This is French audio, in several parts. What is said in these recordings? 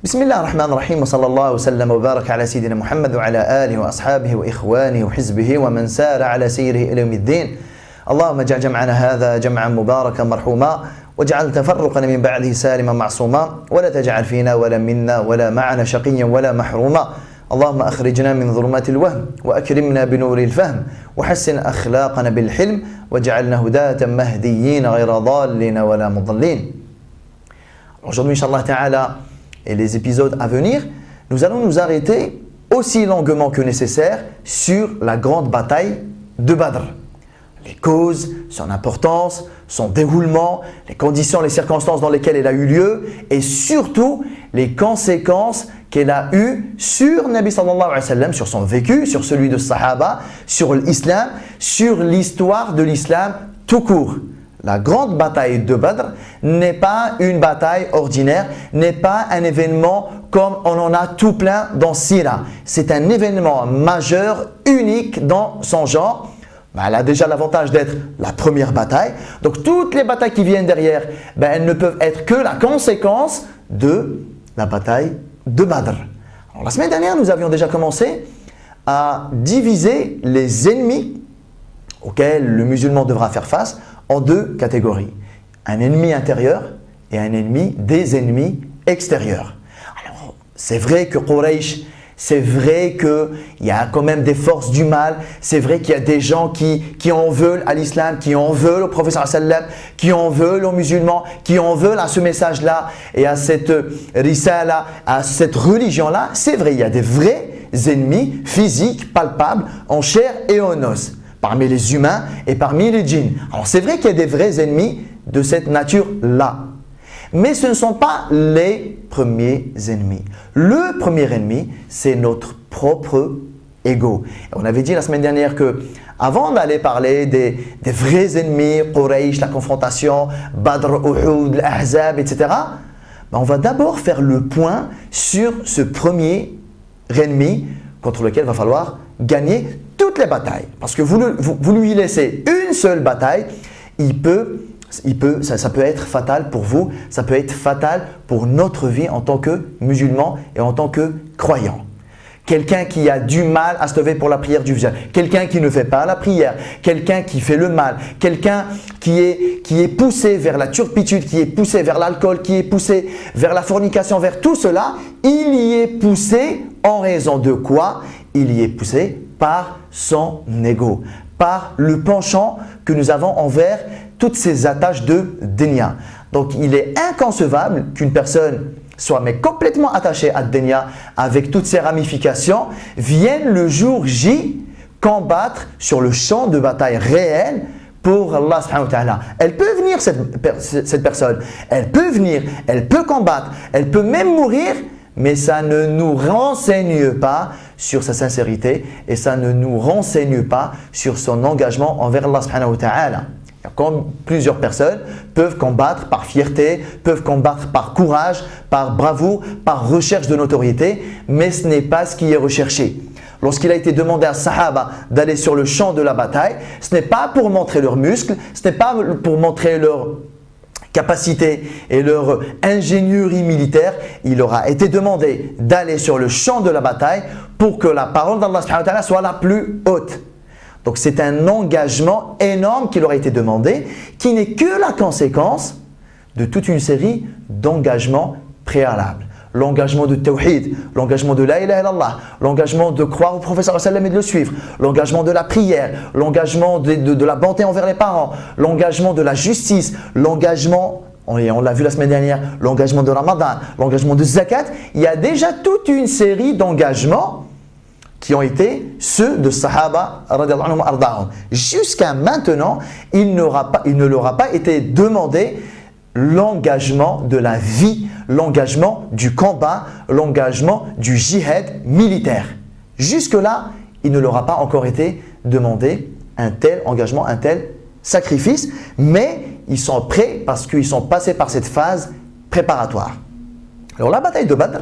بسم الله الرحمن الرحيم وصلى الله وسلم وبارك على سيدنا محمد وعلى آله وأصحابه وإخوانه وحزبه ومن سار على سيره إلى يوم الدين. اللهم اجعل جمعنا هذا جمعا مباركا مرحوما واجعل تفرقنا من بعده سالما معصوما ولا تجعل فينا ولا منا ولا معنا شقيا ولا محروما. اللهم أخرجنا من ظلمات الوهم وأكرمنا بنور الفهم وحسن أخلاقنا بالحلم واجعلنا هداة مهديين غير ضالين ولا مضلين. Aujourd'hui, Inch'Allah Ta'ala, et les épisodes à venir, nous allons nous arrêter aussi longuement que nécessaire sur la grande bataille de Badr. Les causes, son importance, son déroulement, les conditions, les circonstances dans lesquelles elle a eu lieu et surtout les conséquences qu'elle a eues sur Nabi sallallahu alayhi wa sallam, sur son vécu, sur celui de Sahaba, sur l'islam, sur l'histoire de l'islam tout court. La grande bataille de Badr n'est pas une bataille ordinaire, n'est pas un événement comme on en a tout plein dans Sira. C'est un événement majeur, unique dans son genre. Elle a déjà l'avantage d'être la première bataille. Donc toutes les batailles qui viennent derrière, elles ne peuvent être que la conséquence de la bataille de Badr. Alors, la semaine dernière, nous avions déjà commencé à diviser les ennemis auxquels le musulman devra faire face en deux catégories. Un ennemi intérieur et un ennemi des ennemis extérieurs. Alors, c'est vrai que Quraysh, c'est vrai qu'il y a quand même des forces du mal, c'est vrai qu'il y a des gens qui en veulent à l'islam, qui en veulent au prophète sallam, qui en veulent aux musulmans, qui en veulent à ce message-là et à cette risala, à cette religion-là. C'est vrai, il y a des vrais ennemis physiques, palpables, en chair et en os, parmi les humains et parmi les djinns. Alors c'est vrai qu'il y a des vrais ennemis de cette nature-là. Mais ce ne sont pas les premiers ennemis. Le premier ennemi, c'est notre propre ego. On avait dit la semaine dernière que avant d'aller parler des vrais ennemis, Quraysh, la confrontation, Badr, Uhud, l'Ahzab, etc., on va d'abord faire le point sur ce premier ennemi contre lequel il va falloir gagner toutes les batailles. Parce que vous lui laissez une seule bataille, ça peut être fatal pour vous, ça peut être fatal pour notre vie en tant que musulman et en tant que croyant. Quelqu'un qui a du mal à se lever pour la prière du Fajr, quelqu'un qui ne fait pas la prière, quelqu'un qui fait le mal, quelqu'un qui est poussé vers la turpitude, qui est poussé vers l'alcool, qui est poussé vers la fornication, vers tout cela, il y est poussé en raison de quoi? Il y est poussé par son ego, par le penchant que nous avons envers toutes ces attaches de dunya. Donc, il est inconcevable qu'une personne soit complètement attachée à dunya avec toutes ses ramifications, vienne le jour J combattre sur le champ de bataille réel pour Allah subhanahu wa ta'ala. Elle peut venir cette personne, elle peut venir, elle peut combattre, elle peut même mourir, mais ça ne nous renseigne pas sur sa sincérité et ça ne nous renseigne pas sur son engagement envers Allah subhanahu wa ta'ala. Comme plusieurs personnes peuvent combattre par fierté, peuvent combattre par courage, par bravoure, par recherche de notoriété, mais ce n'est pas ce qui est recherché. Lorsqu'il a été demandé à Sahaba d'aller sur le champ de la bataille, ce n'est pas pour montrer leurs muscles, ce n'est pas pour montrer leur capacité et leur ingénierie militaire. Il leur a été demandé d'aller sur le champ de la bataille pour que la parole d'Allah subhanahu wa ta'ala soit la plus haute. Donc c'est un engagement énorme qui leur a été demandé, qui n'est que la conséquence de toute une série d'engagements préalables. L'engagement de Tawhid, l'engagement de la ilaha illallah, l'engagement de croire au prophète sallallahu alayhi wa sallam et de le suivre, l'engagement de la prière, l'engagement de la bonté envers les parents, l'engagement de la justice, l'engagement, on l'a vu la semaine dernière, l'engagement de Ramadan, l'engagement de Zakat. Il y a déjà toute une série d'engagements qui ont été ceux de Sahaba radiyallahu anhum arda'hum. Jusqu'à maintenant, il ne leur a pas été demandé l'engagement de la vie, l'engagement du combat, l'engagement du jihad militaire. Jusque-là, il ne leur a pas encore été demandé un tel engagement, un tel sacrifice, mais ils sont prêts parce qu'ils sont passés par cette phase préparatoire. Alors la bataille de Badr,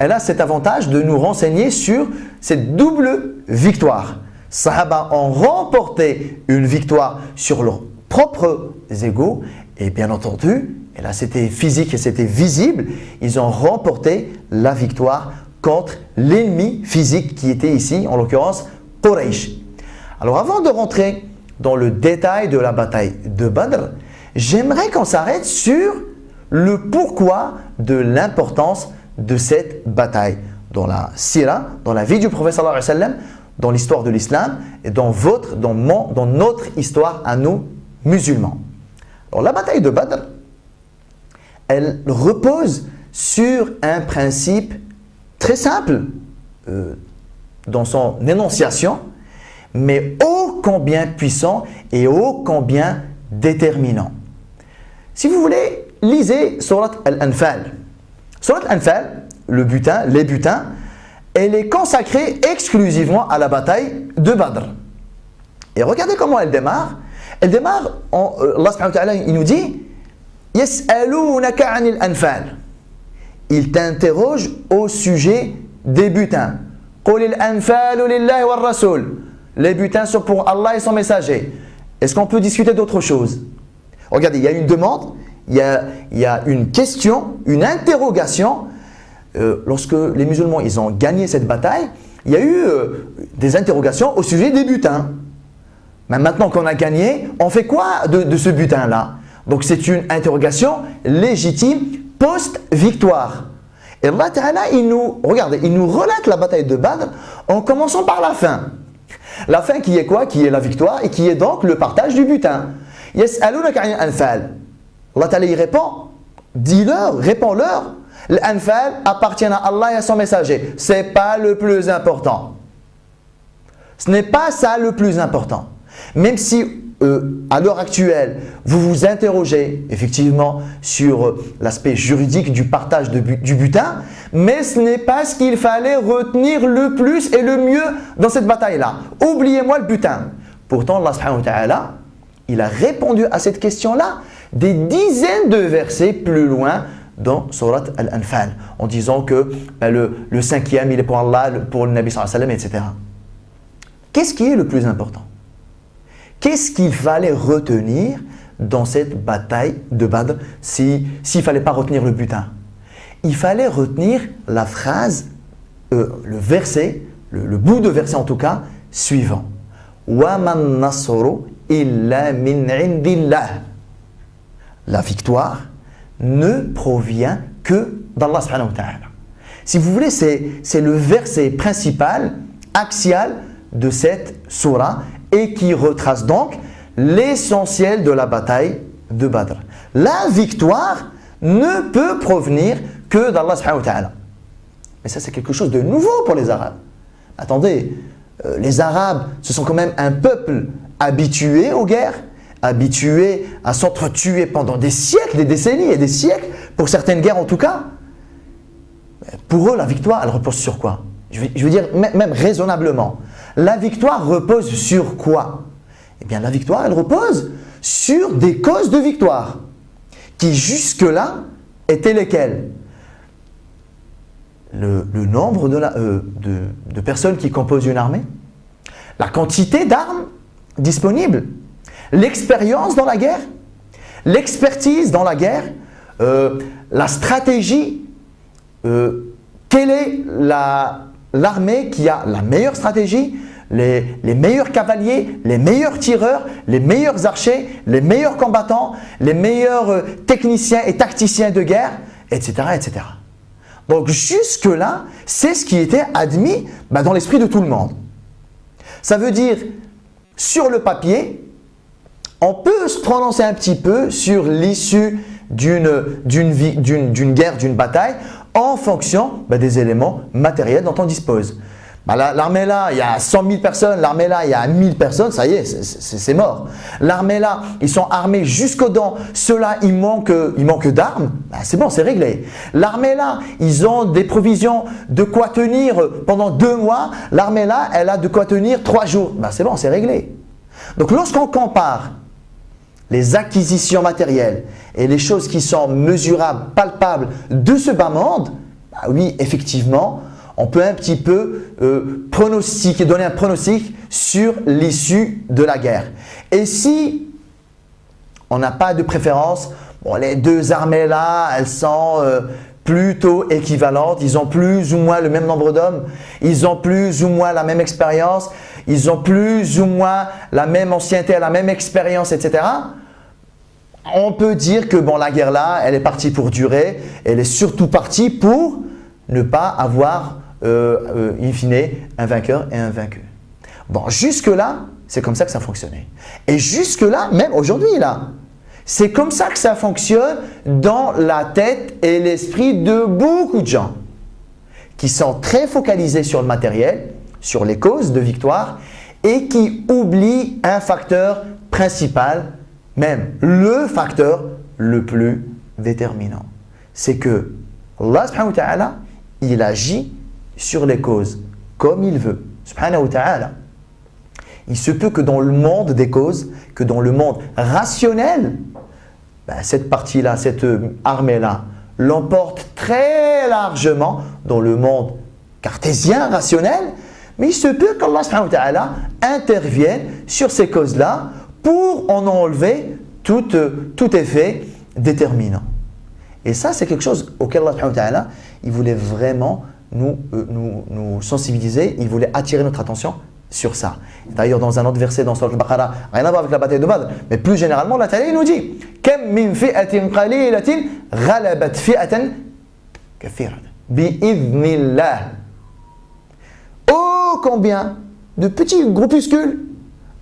elle a cet avantage de nous renseigner sur cette double victoire. Sahaba ont remporté une victoire sur leurs propres égos et bien entendu, et là c'était physique et c'était visible, ils ont remporté la victoire contre l'ennemi physique qui était ici, en l'occurrence Quraysh. Alors avant de rentrer dans le détail de la bataille de Badr, j'aimerais qu'on s'arrête sur le pourquoi de l'importance de cette bataille dans la sira, dans la vie du prophète sallallahu alayhi wa sallam, dans l'histoire de l'islam et dans notre histoire à nous musulmans. Alors la bataille de Badr, elle repose sur un principe très simple dans son énonciation, mais ô combien puissant et ô combien déterminant. Si vous voulez, lisez Surat Al-Anfal. Surat Al-Anfal, les butins, elle est consacrée exclusivement à la bataille de Badr. Et regardez comment elle démarre. Elle démarre, Allah subhanahu wa ta'ala, il nous dit « Yas'alounaka 'anil anfal » Il t'interroge au sujet des butins. « Qul al-anfalu lillahi wa rasul » Les butins sont pour Allah et son messager. Est-ce qu'on peut discuter d'autre chose? Regardez, il y a une demande, il y a une question, une interrogation. Lorsque les musulmans ils ont gagné cette bataille, il y a eu des interrogations au sujet des butins. Mais maintenant qu'on a gagné, on fait quoi de ce butin-là? Donc c'est une interrogation légitime post-victoire. Et Allah Ta'ala, il nous relate la bataille de Badr en commençant par la fin. La fin qui est quoi? Qui est la victoire et qui est donc le partage du butin. Yas'alunaka 'anil anfal. Allah Ta'ala y répond, dis-leur, réponds-leur. L'anfal appartient à Allah et à son messager. Ce n'est pas le plus important. Ce n'est pas ça le plus important. Même si à l'heure actuelle, vous vous interrogez effectivement sur l'aspect juridique du partage du butin, mais ce n'est pas ce qu'il fallait retenir le plus et le mieux dans cette bataille-là. Oubliez-moi le butin. Pourtant, Allah subhanahu wa ta'ala, il a répondu à cette question-là des dizaines de versets plus loin dans Surat Al-Anfal, en disant que le cinquième, il est pour Allah, pour le Nabi sallallahu alayhi wa sallam, etc. Qu'est-ce qui est le plus important? Qu'est-ce qu'il fallait retenir dans cette bataille de Badr s'il ne fallait pas retenir le butin? Il fallait retenir la phrase, le verset, le bout de verset en tout cas, suivant. وَمَا النَّصْرُ إِلَّا مِنْ عِنْدِ اللَّهِ. La victoire ne provient que d'Allah subhanahu wa ta'ala. Si vous voulez, c'est le verset principal, axial de cette sourate et qui retrace donc l'essentiel de la bataille de Badr. La victoire ne peut provenir que d'Allah subhanahu wa ta'ala. Mais ça, c'est quelque chose de nouveau pour les Arabes. Attendez, les Arabes, ce sont quand même un peuple habitué aux guerres, habitué à s'entretuer pendant des siècles, des décennies et des siècles, pour certaines guerres en tout cas. Pour eux, la victoire, elle repose sur quoi? Je veux dire, même raisonnablement. La victoire repose sur quoi? Eh bien, la victoire, elle repose sur des causes de victoire qui jusque-là étaient lesquelles? Le nombre de personnes qui composent une armée, la quantité d'armes disponibles, l'expérience dans la guerre, l'expertise dans la guerre, la stratégie. Quelle est l'armée qui a la meilleure stratégie, les meilleurs cavaliers, les meilleurs tireurs, les meilleurs archers, les meilleurs combattants, les meilleurs techniciens et tacticiens de guerre, etc. etc. Donc jusque-là, c'est ce qui était admis dans l'esprit de tout le monde. Ça veut dire, sur le papier, on peut se prononcer un petit peu sur l'issue d'une guerre, d'une bataille, en fonction des éléments matériels dont on dispose. L'armée là, il y a 100 000 personnes, l'armée là, il y a 1000 personnes, ça y est, c'est mort. L'armée là, ils sont armés jusqu'aux dents, ceux-là, il manque d'armes, c'est bon, c'est réglé. L'armée là, ils ont des provisions de quoi tenir pendant 2 mois, l'armée là, elle a de quoi tenir 3 jours, c'est bon, c'est réglé. Donc lorsqu'on compare les acquisitions matérielles et les choses qui sont mesurables, palpables de ce bas monde, oui, effectivement, on peut un petit peu pronostiquer, donner un pronostic sur l'issue de la guerre. Et si on n'a pas de préférence Bon, les deux armées-là, elles sont plutôt équivalentes. Ils ont plus ou moins le même nombre d'hommes. Ils ont plus ou moins la même expérience. Ils ont plus ou moins la même ancienneté, la même expérience, etc. On peut dire que bon, la guerre là, elle est partie pour durer. Elle est surtout partie pour ne pas avoir, in fine, un vainqueur et un vaincu. Bon, jusque-là, c'est comme ça que ça fonctionnait. Et jusque-là, même aujourd'hui, là, c'est comme ça que ça fonctionne dans la tête et l'esprit de beaucoup de gens qui sont très focalisés sur le matériel, sur les causes de victoire et qui oublient un facteur principal, même le facteur le plus déterminant. C'est que Allah subhanahu wa ta'ala, il agit sur les causes comme il veut. Subhanahu wa ta'ala. Il se peut que dans le monde des causes, que dans le monde rationnel, ben cette partie-là, cette armée-là, l'emporte très largement dans le monde cartésien, rationnel, mais il se peut qu'Allah subhanahu wa ta'ala intervienne sur ces causes-là pour en enlever tout effet déterminant. Et ça, c'est quelque chose auquel Allah subhanahu wa ta'ala, il voulait vraiment nous sensibiliser, il voulait attirer notre attention sur ça. D'ailleurs, dans un autre verset dans Sourate Al-Baqarah, rien à voir avec la bataille de Badr, mais plus généralement, Allah Ta'ala nous dit Kam min fi'atin qalilatin ghalabat fi'atan kathiratan bi'idhnillah. Oh, combien de petits groupuscules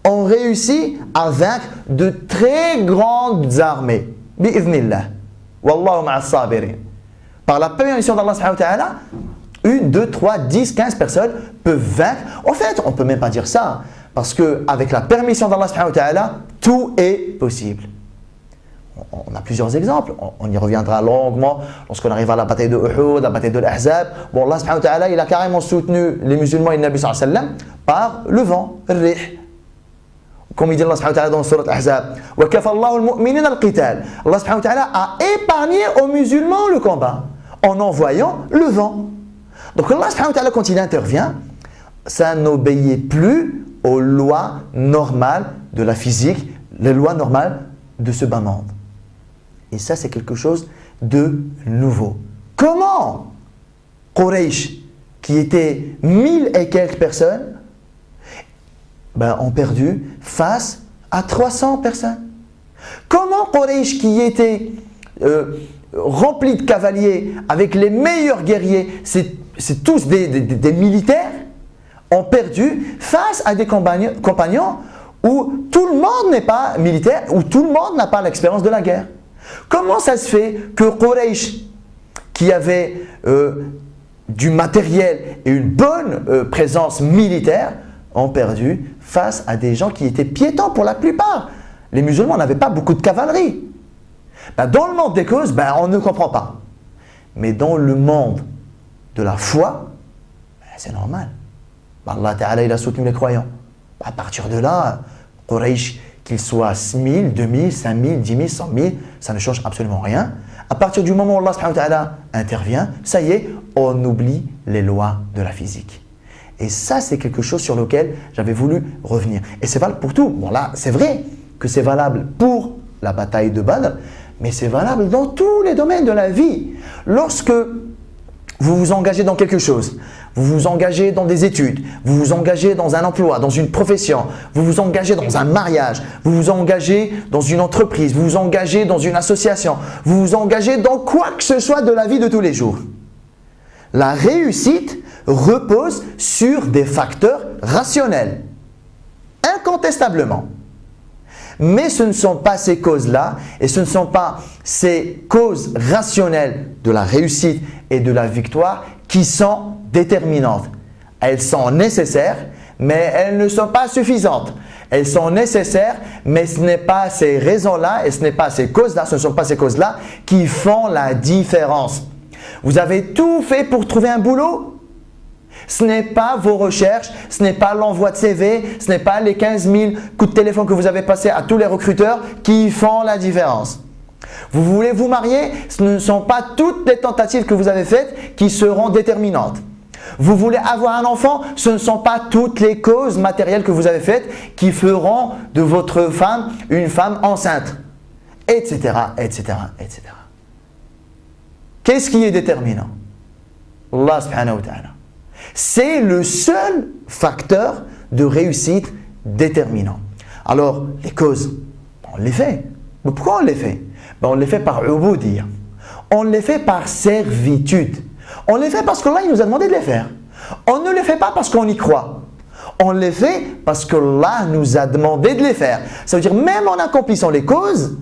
ont réussi à vaincre de très grandes armées. Bi'idhnillah. Wallahu ma'as sabirin. Par la permission d'Allah subhanahu wa ta'ala, 1, 2, 3, 10, 15 personnes peuvent vaincre. En fait, on ne peut même pas dire ça. Parce qu'avec la permission d'Allah subhanahu wa ta'ala, tout est possible. On a plusieurs exemples. On y reviendra longuement lorsqu'on arrive à la bataille de Uhud, la bataille de l'Ahzab. Bon, Allah subhanahu wa ta'ala, il a carrément soutenu les musulmans et le Nabi sallallahu alayhi wa sallam par le vent, le rih. Comme il dit Allah subhanahu wa ta'ala dans Surat Al-Ahzab, wa kafallahu al-mu'minina al-qital. Allah subhanahu wa ta'ala a épargné aux musulmans le combat en envoyant le vent. Donc Allah subhanahu wa ta'ala, quand il intervient, ça n'obéit plus aux lois normales de la physique, les lois normales de ce bas monde. Et ça, c'est quelque chose de nouveau. Comment Quraysh, qui était 1000 et quelques personnes, ont perdu face à 300 personnes? Comment Quraysh, qui était rempli de cavaliers, avec les meilleurs guerriers, c'est tous des militaires, ont perdu face à des compagnons où tout le monde n'est pas militaire, où tout le monde n'a pas l'expérience de la guerre? Comment ça se fait que Quraysh, qui avait du matériel et une bonne présence militaire, ont perdu face à des gens qui étaient piétons pour la plupart? Les musulmans n'avaient pas beaucoup de cavalerie. Dans le monde des causes, on ne comprend pas. Mais dans le monde de la foi, c'est normal. Allah Ta'ala, il a soutenu les croyants. À partir de là, Quraysh, qu'ils soient 1000, 2000, 5000, 10 000, 100 000, ça ne change absolument rien. À partir du moment où Allah subhanahu wa ta'ala intervient, ça y est, on oublie les lois de la physique. Et ça, c'est quelque chose sur lequel j'avais voulu revenir. Et c'est valable pour tout. Bon là, c'est vrai que c'est valable pour la bataille de Badr, mais c'est valable dans tous les domaines de la vie. Lorsque vous vous engagez dans quelque chose, vous vous engagez dans des études, vous vous engagez dans un emploi, dans une profession, vous vous engagez dans un mariage, vous vous engagez dans une entreprise, vous vous engagez dans une association, vous vous engagez dans quoi que ce soit de la vie de tous les jours. La réussite repose sur des facteurs rationnels, incontestablement. Mais ce ne sont pas ces causes-là et ce ne sont pas ces causes rationnelles de la réussite et de la victoire qui sont déterminantes. Elles sont nécessaires, mais elles ne sont pas suffisantes. Elles sont nécessaires, mais ce n'est pas ces raisons-là et ce n'est pas ces causes-là, ce ne sont pas ces causes-là qui font la différence. Vous avez tout fait pour trouver un boulot? Ce n'est pas vos recherches, ce n'est pas l'envoi de CV, ce n'est pas les 15 000 coups de téléphone que vous avez passés à tous les recruteurs qui font la différence. Vous voulez vous marier? Ce ne sont pas toutes les tentatives que vous avez faites qui seront déterminantes. Vous voulez avoir un enfant? Ce ne sont pas toutes les causes matérielles que vous avez faites qui feront de votre femme une femme enceinte. etc., etc., etc. Qu'est-ce qui est déterminant? Allah subhanahu wa ta'ala. C'est le seul facteur de réussite déterminant. Alors, les causes, on les fait. Mais pourquoi on les fait? On les fait par ubudiyya. On les fait par servitude. On les fait parce qu'Allah nous a demandé de les faire. On ne les fait pas parce qu'on y croit. On les fait parce qu'Allah nous a demandé de les faire. Ça veut dire même en accomplissant les causes,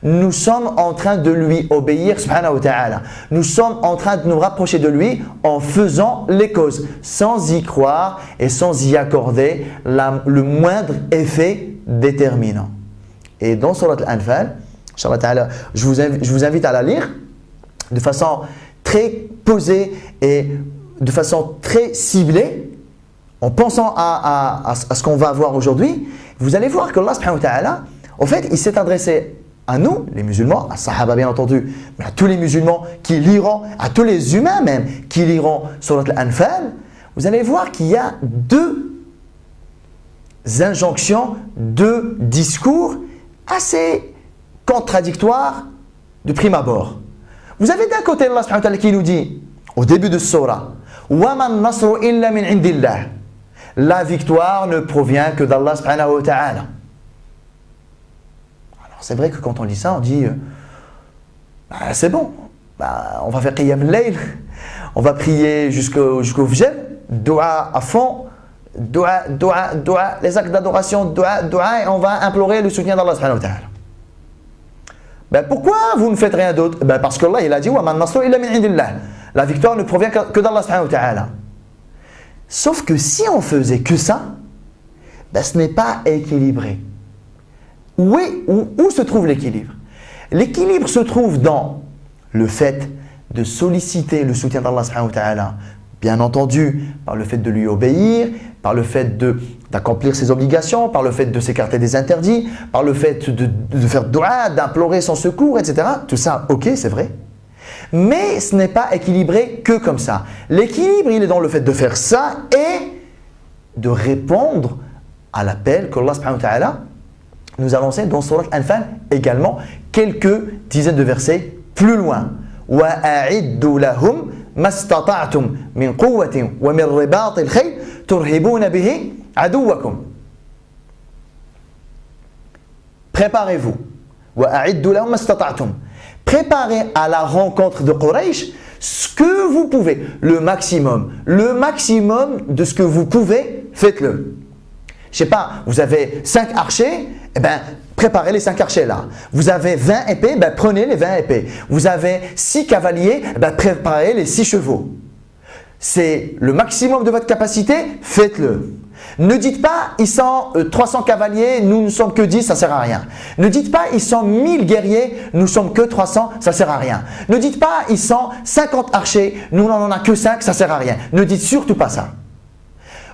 nous sommes en train de lui obéir, subhanahu wa ta'ala. Nous sommes en train de nous rapprocher de lui en faisant les causes, sans y croire et sans y accorder le moindre effet déterminant. Et dans Surat Al-Anfal, Inch'Allah ta'ala, je vous invite à la lire de façon très posée et de façon très ciblée, en pensant à ce qu'on va voir aujourd'hui. Vous allez voir que Allah subhanahu wa ta'ala, en fait, il s'est adressé à nous, les musulmans, à Sahaba bien entendu, mais à tous les musulmans qui liront, à tous les humains même qui liront Surat Al-Anfal. Vous allez voir qu'il y a deux injonctions, deux discours assez contradictoires de prime abord. Vous avez d'un côté Allah subhanahu wa ta'ala qui nous dit au début de ce surah, وَمَا النَّصْرُ إِلَّا مِنْ عِنْدِ اللَّهِ. La victoire ne provient que d'Allah subhanahu wa ta'ala. Alors c'est vrai que quand on lit ça, on dit c'est bon, on va faire qiyam al-layl, on va prier jusqu'au Fajr, dua à fond, dua, les actes d'adoration, dua, et on va implorer le soutien d'Allah subhanahu wa ta'ala. Pourquoi vous ne faites rien d'autre? Parce qu'Allah il a dit وَمَا النَّصْرُ إِلَّا مِنْ عِنْدِ اللَّهِ. La victoire ne provient que d'Allah subhanahu wa ta'ala. Sauf que si on faisait que ça, ce n'est pas équilibré. Où se trouve l'équilibre? L'équilibre se trouve dans le fait de solliciter le soutien d'Allah subhanahu wa ta'ala, bien entendu par le fait de lui obéir, par le fait d'accomplir ses obligations, par le fait de s'écarter des interdits, par le fait de faire dua, d'implorer son secours, etc. Tout ça, ok, c'est vrai. Mais ce n'est pas équilibré que comme ça. L'équilibre, il est dans le fait de faire ça et de répondre à l'appel qu'Allah subhanahu wa ta'ala nous a lancé dans Surat Al-Anfal également, quelques dizaines de versets plus loin. وَأَعِدُّ لَهُمْ مَا اسْتَطَعْتُمْ مِنْ قُوَّةٍ وَمِنْ رِبَاطِ الْخَيْلِ تُرْهِبُونَ بِهِ عَدُوَّكُمْ. Préparez-vous. وَأَعِدُّ لَهُمْ مَا اسْتَطَعْتُمْ. Préparez à la rencontre de Quraysh ce que vous pouvez, le maximum de ce que vous pouvez, faites-le. Je sais pas, vous avez 5 archers, préparez les 5 archers là. Vous avez 20 épées, prenez les 20 épées. Vous avez 6 cavaliers, préparez les 6 chevaux. C'est le maximum de votre capacité, faites-le. Ne dites pas, ils sont 300 cavaliers, nous ne sommes que 10, ça ne sert à rien. Ne dites pas, ils sont 1000 guerriers, nous ne sommes que 300, ça ne sert à rien. Ne dites pas, ils sont 50 archers, nous n'en avons que 5, ça ne sert à rien. Ne dites surtout pas ça.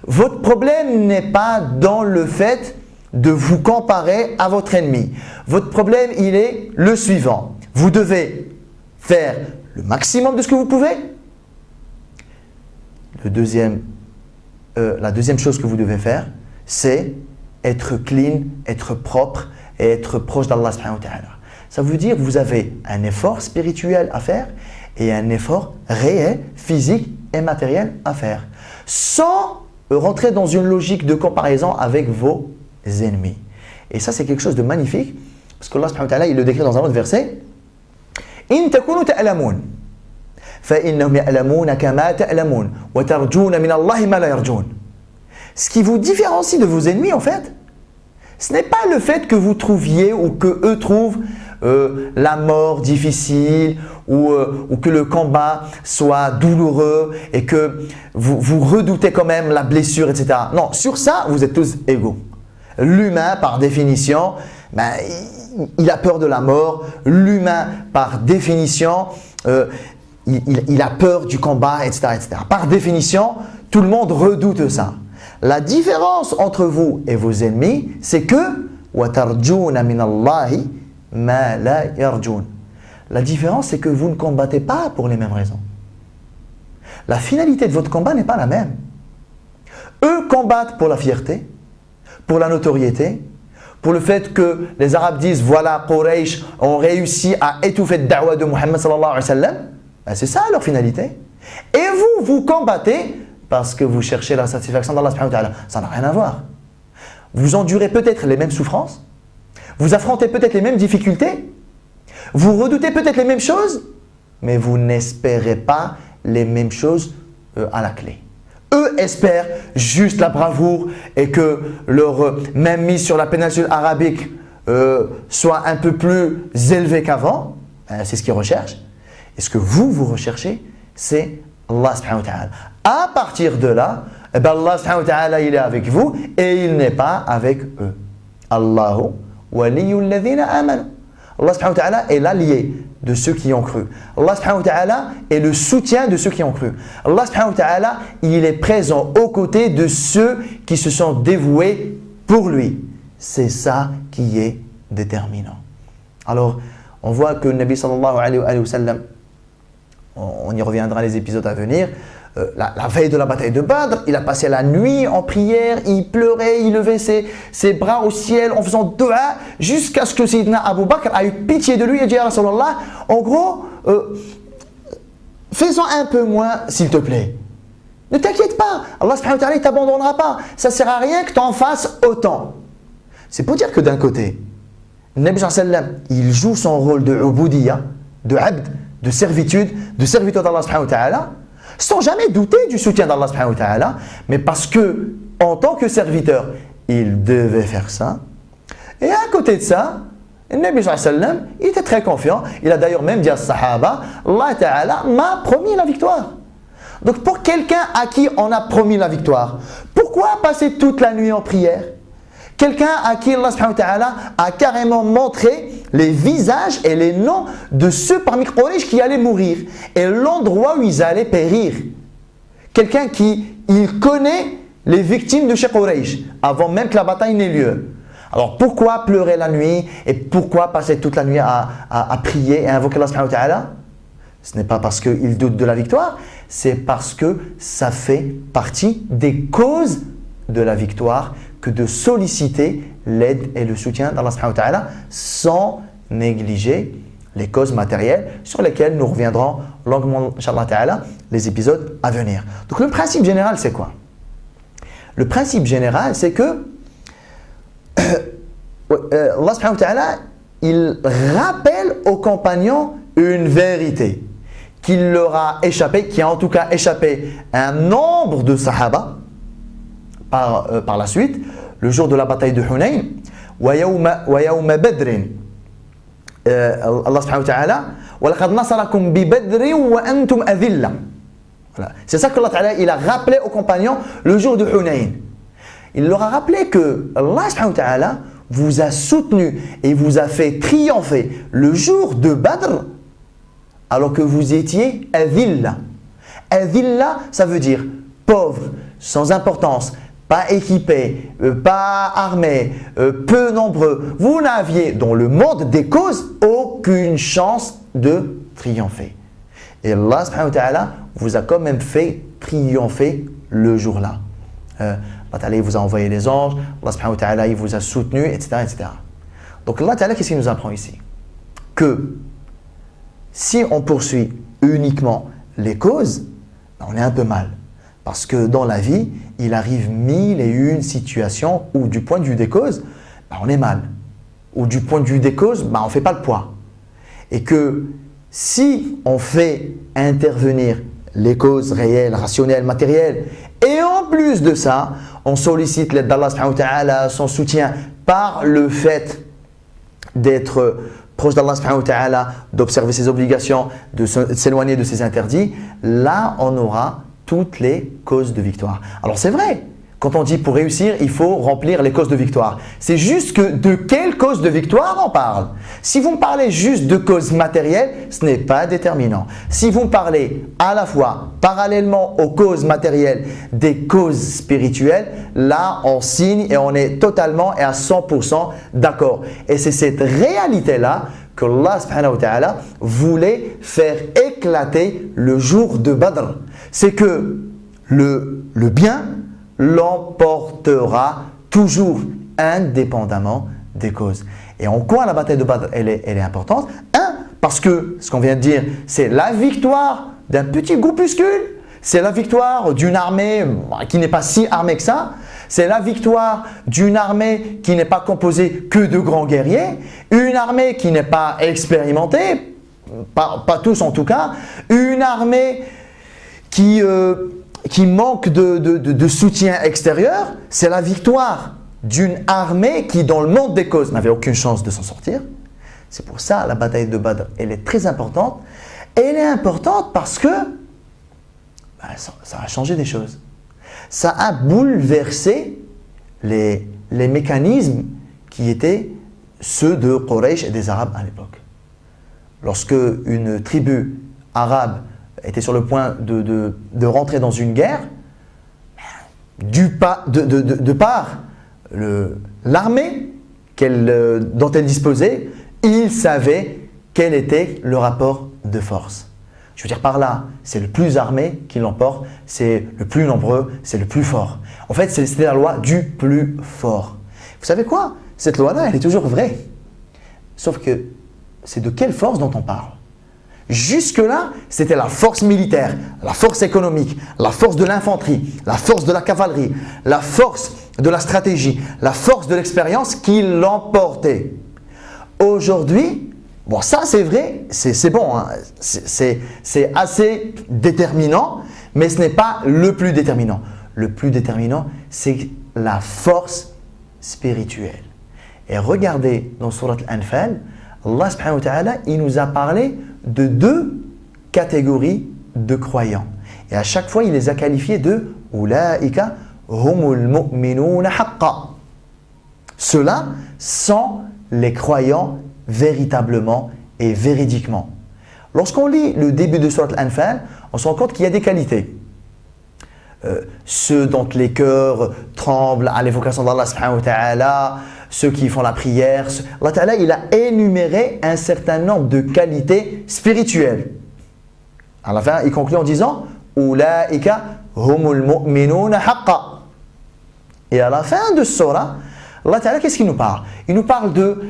Votre problème n'est pas dans le fait de vous comparer à votre ennemi. Votre problème, il est le suivant. Vous devez faire le maximum de ce que vous pouvez. La deuxième chose que vous devez faire, c'est être clean, être propre et être proche d'Allah subhanahu wa ta'ala. Ça veut dire que vous avez un effort spirituel à faire et un effort réel, physique et matériel à faire. Sans rentrer dans une logique de comparaison avec vos ennemis. Et ça, c'est quelque chose de magnifique parce qu'Allah subhanahu wa ta'ala, il le décrit dans un autre verset. In takunu ta'lamun. فإنهم يعلمون كما تعلمون وترجون من الله ما لا يرجون. Ce qui vous différencie de vos ennemis, en fait, ce n'est pas le fait que vous trouviez ou que eux trouvent la mort difficile ou que le combat soit douloureux et que vous redoutez quand même la blessure, etc. Non, sur ça, vous êtes tous égaux. L'humain, par définition, il a peur de la mort. L'humain, par définition, il a peur du combat, etc., etc. Par définition, tout le monde redoute ça. La différence entre vous et vos ennemis, c'est que وَتَرْجُونَ مِنَ اللَّهِ مَا لَا يَرْجُونَ. La différence, c'est que vous ne combattez pas pour les mêmes raisons. La finalité de votre combat n'est pas la même. Eux combattent pour la fierté, pour la notoriété, pour le fait que les Arabes disent voilà, Quraysh ont réussi à étouffer le da'wa de Muhammad sallallahu alayhi wa sallam, ben c'est ça leur finalité. Et vous, vous combattez parce que vous cherchez la satisfaction d'Allah subhanahu wa ta'ala. Ça n'a rien à voir. Vous endurez peut-être les mêmes souffrances, vous affrontez peut-être les mêmes difficultés, vous redoutez peut-être les mêmes choses, mais vous n'espérez pas les mêmes choses à la clé. Eux espèrent juste la bravoure et que leur même mise sur la péninsule arabique soit un peu plus élevée qu'avant. C'est ce qu'ils recherchent. Et ce que vous recherchez, c'est Allah subhanahu wa ta'ala. À partir de là, Allah subhanahu wa ta'ala, il est avec vous et il n'est pas avec eux. Allahu waliyul ladhina amanu. Allah subhanahu wa ta'ala est l'allié de ceux qui ont cru. Allah subhanahu wa ta'ala est le soutien de ceux qui ont cru. Allah subhanahu wa ta'ala, il est présent aux côtés de ceux qui se sont dévoués pour lui. C'est ça qui est déterminant. Alors, on voit que le Nabi sallallahu alayhi wa sallam, on y reviendra les épisodes à venir, la veille de la bataille de Badr, il a passé la nuit en prière, il pleurait, il levait ses bras au ciel en faisant dua jusqu'à ce que Sayyidina Abu Bakr a eu pitié de lui et dit à Rasulallah, en gros, fais-en un peu moins s'il te plaît. Ne t'inquiète pas, Allah subhanahu wa ta'ala ne t'abandonnera pas, ça ne sert à rien que tu en fasses autant. C'est pour dire que d'un côté, le Nabi sallallahu alayhi wa sallam, il joue son rôle de ubudiyya, de abd, de servitude d'Allah subhanahu wa ta'ala, sans jamais douter du soutien d'Allah subhanahu wa ta'ala, mais parce que, en tant que serviteur, il devait faire ça. Et à côté de ça, le Nabi sallallahu alayhi wa sallam, il était très confiant. Il a d'ailleurs même dit à Sahaba, Allah ta'ala m'a promis la victoire. Donc pour quelqu'un à qui on a promis la victoire, pourquoi passer toute la nuit en prière? Quelqu'un à qui Allah subhanahu wa ta'ala a carrément montré les visages et les noms de ceux parmi Quraysh qui allaient mourir et l'endroit où ils allaient périr. Quelqu'un qui il connaît les victimes de chez Quraysh avant même que la bataille n'ait lieu. Alors pourquoi pleurer la nuit et pourquoi passer toute la nuit à prier et à invoquer Allah subhanahu wa ta'ala? Ce n'est pas parce qu'il doute de la victoire, c'est parce que ça fait partie des causes de la victoire que de solliciter l'aide et le soutien d'Allah subhanahu wa ta'ala sans négliger les causes matérielles sur lesquelles nous reviendrons longuement, Inch'Allah ta'ala, les épisodes à venir. Donc le principe général, c'est quoi? Le principe général, c'est que Allah subhanahu wa ta'ala, il rappelle aux compagnons une vérité qui leur a échappé, qui a en tout cas échappé à un nombre de sahaba par la suite, le jour de la bataille de Hunayn, wa yawma badrin, Allah subhanahu wa ta'ala, wa laqad nasarakum bi badrin wa antum adhilla. C'est ça qu'Allah ta'ala, il a rappelé aux compagnons le jour de Hunayn. Il leur a rappelé que Allah subhanahu wa ta'ala vous a soutenu et vous a fait triompher le jour de Badr alors que vous étiez adhilla. Adhilla, ça veut dire pauvre, sans importance, pas équipé, pas armé, peu nombreux. Vous n'aviez dans le monde des causes aucune chance de triompher. Et Allah subhanahu wa ta'ala vous a quand même fait triompher le jour-là. Allah ta'ala il vous a envoyé les anges, Allah subhanahu wa ta'ala il vous a soutenu, etc., etc. Donc Allah ta'ala qu'est-ce qu'il nous apprend ici? Que si on poursuit uniquement les causes, on est un peu mal. Parce que dans la vie, il arrive 1001 situations où du point de vue des causes, on est mal. Ou du point de vue des causes, on ne fait pas le poids. Et que si on fait intervenir les causes réelles, rationnelles, matérielles, et en plus de ça, on sollicite l'aide d'Allah subhanahu wa ta'ala, son soutien par le fait d'être proche d'Allah subhanahu wa ta'ala, d'observer ses obligations, de s'éloigner de ses interdits, là on aura toutes les causes de victoire. Alors c'est vrai, quand on dit pour réussir, il faut remplir les causes de victoire. C'est juste que de quelle cause de victoire on parle? Si vous me parlez juste de causes matérielles, ce n'est pas déterminant. Si vous me parlez à la fois, parallèlement aux causes matérielles, des causes spirituelles, là on signe et on est totalement et à 100% d'accord. Et c'est cette réalité-là que Allah subhanahu wa ta'ala voulait faire éclater le jour de Badr. C'est que le bien l'emportera toujours indépendamment des causes. Et en quoi la bataille de Badr, elle est importante? Parce que, ce qu'on vient de dire, c'est la victoire d'un petit groupuscule. C'est la victoire d'une armée qui n'est pas si armée que ça. C'est la victoire d'une armée qui n'est pas composée que de grands guerriers. Une armée qui n'est pas expérimentée, pas tous en tout cas. Une armée qui manque de soutien extérieur. C'est la victoire d'une armée qui, dans le monde des causes, n'avait aucune chance de s'en sortir. C'est pour ça la bataille de Badr, elle est très importante. Et elle est importante parce que ça a changé des choses. Ça a bouleversé les mécanismes qui étaient ceux de Quraysh et des Arabes à l'époque. Lorsque une tribu arabe était sur le point de rentrer dans une guerre, de par l'armée dont elle disposait, ils savaient quel était le rapport de force. Je veux dire par là, c'est le plus armé qui l'emporte, c'est le plus nombreux, c'est le plus fort. En fait, c'était la loi du plus fort. Vous savez quoi? Cette loi-là, elle est toujours vraie. Sauf que c'est de quelle force dont on parle? Jusque-là, c'était la force militaire, la force économique, la force de l'infanterie, la force de la cavalerie, la force de la stratégie, la force de l'expérience qui l'emportait. Aujourd'hui, bon, ça c'est vrai, c'est bon, hein, c'est assez déterminant, mais ce n'est pas le plus déterminant. Le plus déterminant, c'est la force spirituelle. Et regardez dans Surat Al-Anfal, Allah subhanahu wa ta'ala, il nous a parlé de deux catégories de croyants. Et à chaque fois, il les a qualifiés de « Ulaika humul mu'minuna haqqa ». Ceux-là sont les croyants véritablement et véridiquement. Lorsqu'on lit le début de Surat Al-Anfal, on se rend compte qu'il y a des qualités. Ceux dont les cœurs tremblent à l'évocation d'Allah subhanahu wa ta'ala, ceux qui font la prière. Allah ta'ala, il a énuméré un certain nombre de qualités spirituelles. À la fin, il conclut en disant « Ulaika humul mu'minuna haqqa ». Et à la fin de ce surah, Allah Ta'ala, qu'est-ce qu'il nous parle? Il nous parle de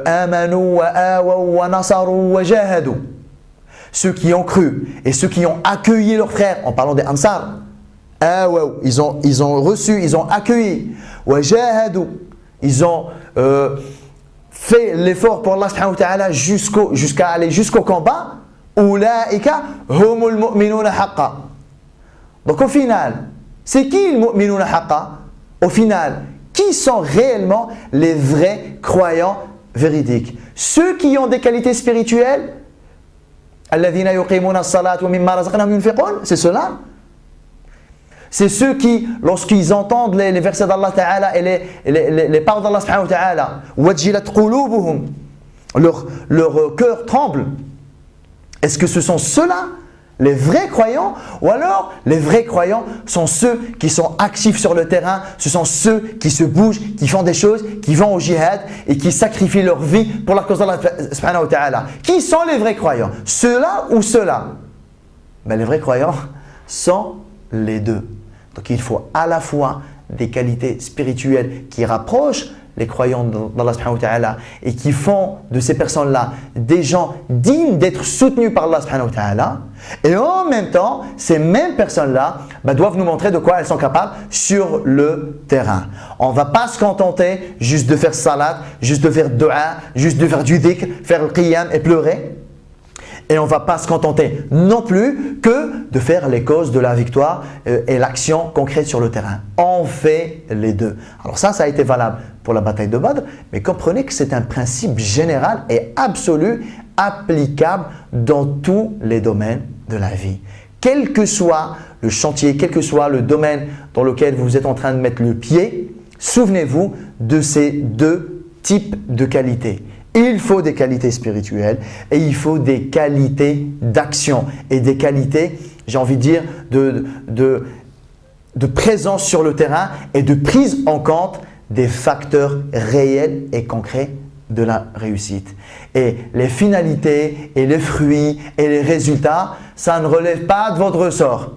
Amanu wa awaw wa nasaru wa jahadu. Ceux qui ont cru et ceux qui ont accueilli leurs frères, en parlant des Ansar. Awaw, ils ont reçu, ils ont accueilli. Wa jahadu, ils ont fait l'effort pour Allah subhanahu wa ta'ala jusqu'à aller jusqu'au combat. Ulaika humul mu'minuna haqqa. Donc au final, c'est qui le mu'minuna haqqa? Au final, qui sont réellement les vrais croyants véridiques? Ceux qui ont des qualités spirituelles, alladhina yuqimuna as-salat wa mimma razaqnahum yunfiqun, c'est ceux-là. C'est ceux qui, lorsqu'ils entendent les versets d'Allah Ta'ala et les paroles d'Allah Subhanahu wa Ta'ala, wajilat qulubuhum, leur cœur tremble. Est-ce que ce sont ceux-là les vrais croyants? Ou alors les vrais croyants sont ceux qui sont actifs sur le terrain, ce sont ceux qui se bougent, qui font des choses, qui vont au jihad et qui sacrifient leur vie pour la cause d'Allah subhanahu wa ta'ala. Qui sont les vrais croyants? Ceux-là ou ceux-là? Ben, les vrais croyants sont les deux. Donc il faut à la fois des qualités spirituelles qui rapprochent les croyants d'Allah subhanahu wa ta'ala et qui font de ces personnes-là des gens dignes d'être soutenus par Allah subhanahu wa ta'ala. Et en même temps, ces mêmes personnes-là doivent nous montrer de quoi elles sont capables sur le terrain. On ne va pas se contenter juste de faire salat, juste de faire dua, juste de faire du dhikr, faire le qiyam et pleurer. Et on ne va pas se contenter non plus que de faire les causes de la victoire et l'action concrète sur le terrain. On fait les deux. Alors ça a été valable pour la bataille de Badr, mais comprenez que c'est un principe général et absolu, applicable dans tous les domaines de la vie. Quel que soit le chantier, quel que soit le domaine dans lequel vous êtes en train de mettre le pied, souvenez-vous de ces deux types de qualités. Il faut des qualités spirituelles et il faut des qualités d'action et des qualités, j'ai envie de dire, de présence sur le terrain et de prise en compte des facteurs réels et concrets de la réussite. Et les finalités et les fruits et les résultats, ça ne relève pas de votre ressort.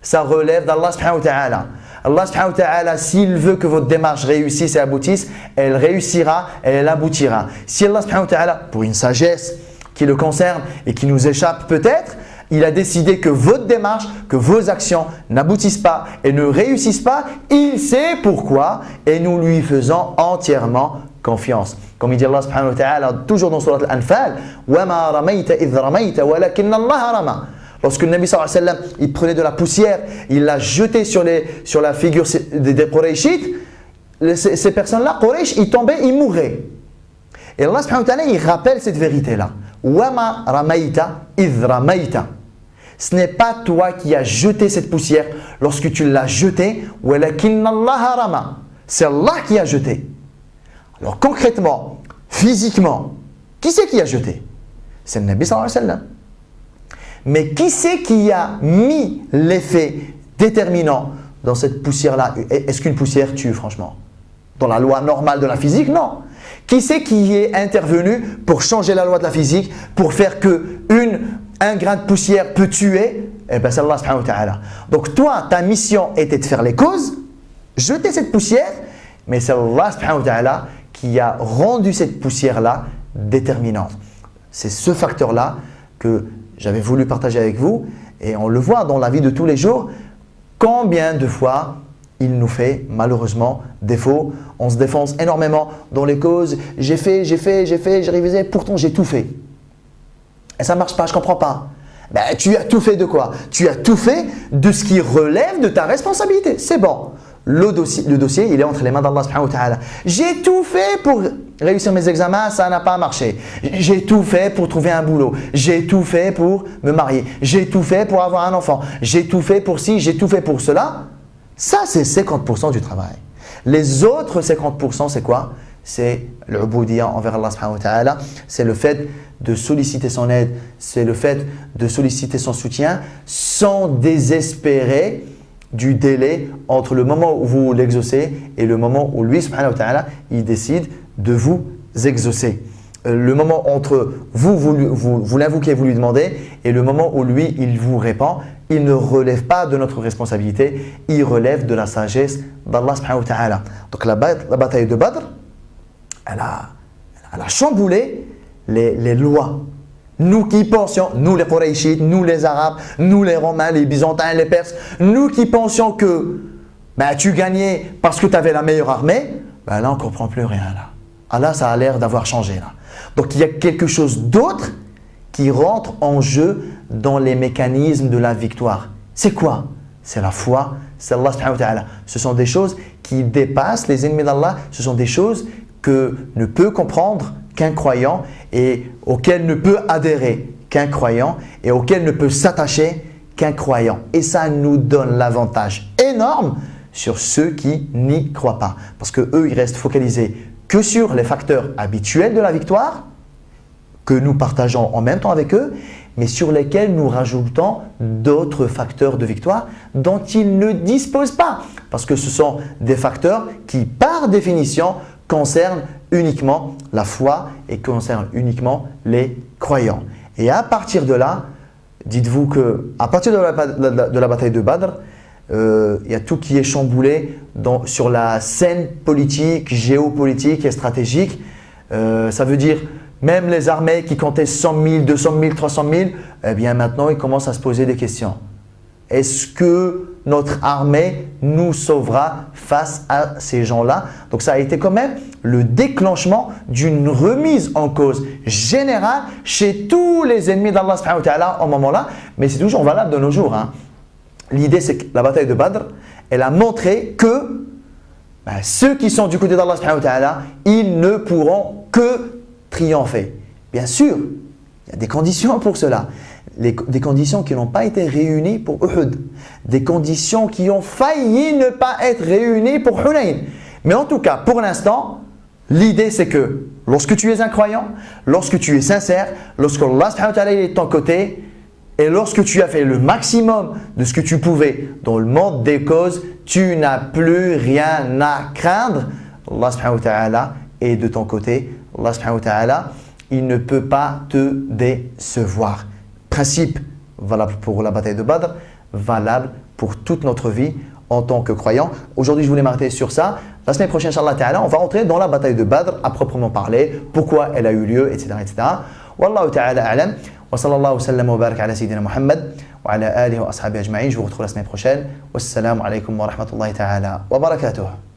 Ça relève d'Allah subhanahu wa ta'ala. Allah subhanahu wa ta'ala, s'il veut que votre démarche réussisse et aboutisse, elle réussira et elle aboutira. Si Allah subhanahu wa ta'ala, pour une sagesse qui le concerne et qui nous échappe peut-être, il a décidé que votre démarche, que vos actions n'aboutissent pas et ne réussissent pas, il sait pourquoi et nous lui faisons entièrement confiance. Comme il dit Allah subhanahu wa ta'ala, toujours dans Surat Al-Anfal, وَمَا رَمَيْتَ إِذْ رَمَيْتَ وَلَكِنَّ اللَّهَ رَمَى. Lorsque le Nabi sallallahu alayhi wa sallam, il prenait de la poussière, il l'a jetée sur la figure des Qurayshites, ces personnes-là, Quraysh, ils tombaient, ils mouraient. Et Allah subhanahu wa ta'ala, il rappelle cette vérité-là. وَمَا رَمَيْتَ إِذْ رَمَيْتَ. Ce n'est pas toi qui as jeté cette poussière lorsque tu l'as jetée. وَلَكِنَّ اللَّهَ رَمَى. C'est Allah qui a jeté. Alors concrètement, physiquement, qui c'est qui a jeté? C'est le Nabi sallallahu alayhi wa sallam. Mais qui c'est qui a mis l'effet déterminant dans cette poussière-là? Est-ce qu'une poussière tue franchement? Dans la loi normale de la physique, non. Qui c'est qui est intervenu pour changer la loi de la physique, pour faire qu'un grain de poussière peut tuer? Eh bien, c'est Allah subhanahu wa ta'ala. Donc toi, ta mission était de faire les causes, jeter cette poussière, mais c'est Allah subhanahu wa ta'ala qui a rendu cette poussière-là déterminante. C'est ce facteur-là que j'avais voulu partager avec vous et on le voit dans la vie de tous les jours, combien de fois il nous fait malheureusement défaut. On se défonce énormément dans les causes. J'ai fait, j'ai révisé, pourtant j'ai tout fait. Et ça ne marche pas, je ne comprends pas. Ben, tu as tout fait de quoi? Tu as tout fait de ce qui relève de ta responsabilité. C'est bon. Le dossier, il est entre les mains d'Allah subhanahu wa ta'ala. J'ai tout fait pour réussir mes examens, ça n'a pas marché. J'ai tout fait pour trouver un boulot. J'ai tout fait pour me marier. J'ai tout fait pour avoir un enfant. J'ai tout fait pour ci, j'ai tout fait pour cela. Ça, c'est 50% du travail. Les autres 50%, c'est quoi? C'est l'uboudiyya envers Allah subhanahu wa ta'ala. C'est le fait de solliciter son aide. C'est le fait de solliciter son soutien sans désespérer du délai entre le moment où vous l'exaucez et le moment où lui, subhanahu wa ta'ala, il décide de vous exaucer. Le moment entre vous l'invoquez, vous lui demandez, et le moment où lui, il vous répond, il ne relève pas de notre responsabilité, il relève de la sagesse d'Allah subhanahu wa ta'ala. Donc la bataille de Badr, elle a chamboulé les lois. Nous qui pensions, nous les Qurayshites, nous les Arabes, nous les Romains, les Byzantins, les Perses, nous qui pensions que tu gagnais parce que tu avais la meilleure armée, là on ne comprend plus rien là. Ah là, ça a l'air d'avoir changé là. Donc il y a quelque chose d'autre qui rentre en jeu dans les mécanismes de la victoire. C'est quoi? C'est la foi, c'est Allah subhanahu wa ta'ala. Ce sont des choses qui dépassent les ennemis d'Allah, ce sont des choses que ne peut comprendre qu'un croyant et auquel ne peut adhérer qu'un croyant et auquel ne peut s'attacher qu'un croyant. Et ça nous donne l'avantage énorme sur ceux qui n'y croient pas. Parce qu'eux, ils restent focalisés que sur les facteurs habituels de la victoire, que nous partageons en même temps avec eux, mais sur lesquels nous rajoutons d'autres facteurs de victoire dont ils ne disposent pas. Parce que ce sont des facteurs qui, par définition, concernent uniquement la foi et concernent uniquement les croyants. Et à partir de là, dites-vous qu'à partir de la bataille de Badr, il y a tout qui est chamboulé sur la scène politique, géopolitique et stratégique. Ça veut dire même les armées qui comptaient 100 000, 200 000, 300 000, eh bien maintenant ils commencent à se poser des questions. Est-ce que notre armée nous sauvera face à ces gens-là? Donc ça a été quand même le déclenchement d'une remise en cause générale chez tous les ennemis d'Allah subhanahu wa ta'ala en moment-là, mais c'est toujours valable de nos jours. L'idée, c'est que la bataille de Badr, elle a montré que ceux qui sont du côté d'Allah subhanahu wa ta'ala, ils ne pourront que triompher. Bien sûr, il y a des conditions pour cela. Des conditions qui n'ont pas été réunies pour Uhud. Des conditions qui ont failli ne pas être réunies pour Hunayn. Mais en tout cas, pour l'instant, l'idée c'est que lorsque tu es un croyant, lorsque tu es sincère, lorsque Allah subhanahu wa ta'ala est de ton côté, et lorsque tu as fait le maximum de ce que tu pouvais dans le monde des causes, tu n'as plus rien à craindre. Allah subhanahu wa ta'ala est de ton côté. Allah subhanahu wa ta'ala, il ne peut pas te décevoir. Principe valable pour la bataille de Badr, valable pour toute notre vie en tant que croyant. Aujourd'hui, je voulais m'arrêter sur ça. La semaine prochaine, Inch'Allah Ta'ala, on va rentrer dans la bataille de Badr à proprement parler, pourquoi elle a eu lieu, etc. Wallahu Ta'ala a'lam. Wa sallallahu sallam wa barak ala sayyidina Muhammad wa ala alihi wa ashabihi ajma'in. Je vous retrouve la semaine prochaine. Wassalamu alaikum wa rahmatullahi ta'ala wa barakatuh.